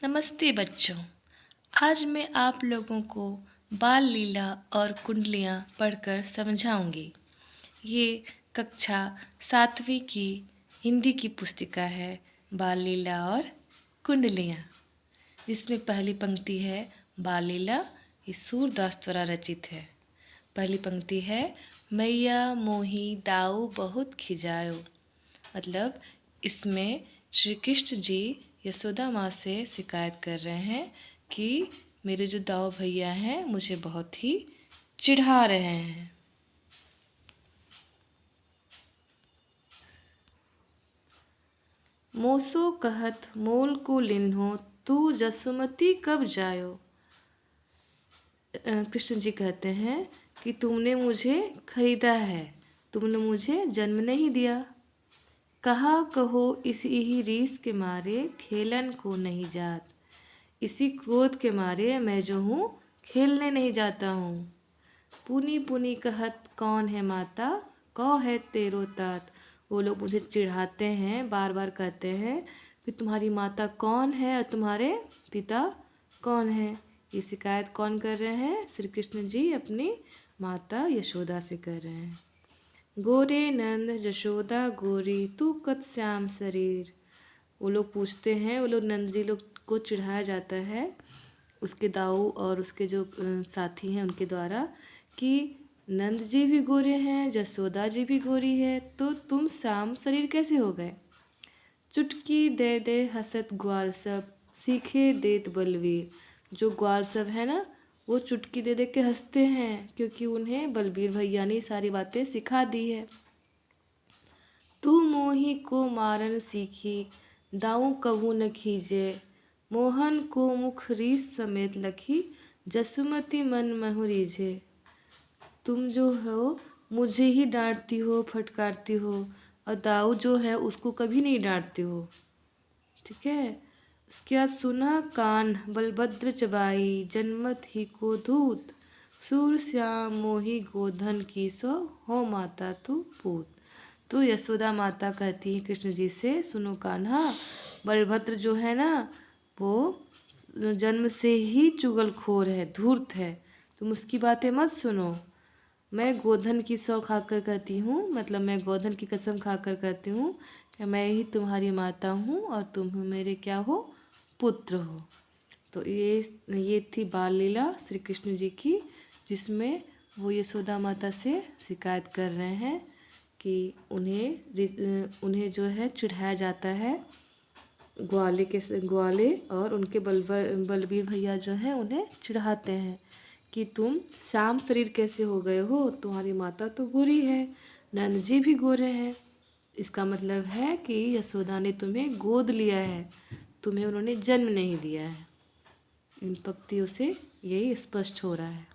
नमस्ते बच्चों। आज मैं आप लोगों को बाल लीला और कुंडलियाँ पढ़कर समझाऊंगी। ये कक्षा 7वीं की हिंदी की पुस्तिका है बाल लीला और कुंडलियाँ, जिसमें पहली पंक्ति है बाल लीला। ये सूरदास द्वारा रचित है। पहली पंक्ति है मैया मोही दाऊ बहुत खिजायो। मतलब इसमें श्री कृष्ण जी यशोदा माँ से शिकायत कर रहे हैं कि मेरे जो दाऊ भैया हैं मुझे बहुत ही चिढ़ा रहे हैं। मोसो कहत मोल को लिन्हो तू जसुमती कब जायो। कृष्ण जी कहते हैं कि तुमने मुझे खरीदा है, तुमने मुझे जन्म नहीं दिया। कहा कहो इसी ही रीस के मारे खेलन को नहीं जात। इसी क्रोध के मारे मैं जो हूँ खेलने नहीं जाता हूँ। पुनी पुनी कहत कौन है माता कौ है तेरो तात। वो लोग मुझे चिढ़ाते हैं, बार बार कहते हैं कि तुम्हारी माता कौन है और तुम्हारे पिता कौन है। ये शिकायत कौन कर रहे हैं? श्री कृष्ण जी अपनी माता यशोदा से कर रहे हैं। गोरे नंद यशोदा गोरी तू कत श्याम शरीर। वो लोग पूछते हैं, वो लोग नंद जी लोग को चिढ़ाया जाता है उसके दाऊ और उसके जो साथी हैं उनके द्वारा कि नंद जी भी गोरे हैं, यशोदा जी भी गोरी है, तो तुम श्याम शरीर कैसे हो गए। चुटकी दे दे हसत ग्वाल सब सीखे देत बलवीर। जो ग्वाल सब है ना, वो चुटकी दे दे के हंसते हैं क्योंकि उन्हें बलबीर भैया ने सारी बातें सिखा दी है। तू मोही को मारन सीखी दाऊ कबू न खीजे। मोहन को मुख रीस समेत लखी जसुमती मन महु रीझे। तुम जो हो मुझे ही डांटती हो, फटकारती हो, और दाऊ जो है उसको कभी नहीं डांटती हो। ठीक है। उसके बाद सुना कान बलभद्र चबाई जन्मत ही को धूत। सूर श्याम मोही गोधन की सो हो माता तू पूत। तो यशोदा माता कहती है कृष्ण जी से, सुनो कान्हा, बलभद्र जो है ना वो जन्म से ही चुगलखोर है, धूर्त है, तुम उसकी बातें मत सुनो। मैं गोधन की सौ खाकर कहती हूँ, मतलब मैं गोधन की कसम खाकर कहती हूँ कि मैं ही तुम्हारी माता हूँ और तुम मेरे क्या हो, पुत्र हो। तो ये थी बाल लीला श्री कृष्ण जी की, जिसमें वो यशोदा माता से शिकायत कर रहे हैं कि उन्हें जो है चिढ़ाया जाता है। ग्वाले और उनके बलबीर भैया जो हैं उन्हें चिढ़ाते हैं कि तुम श्याम शरीर कैसे हो गए हो, तुम्हारी माता तो गोरी है, नंद जी भी गोरे हैं। इसका मतलब है कि यशोदा ने तुम्हें गोद लिया है, तुम्हें उन्होंने जन्म नहीं दिया है। इन पंक्तियों से यही स्पष्ट हो रहा है।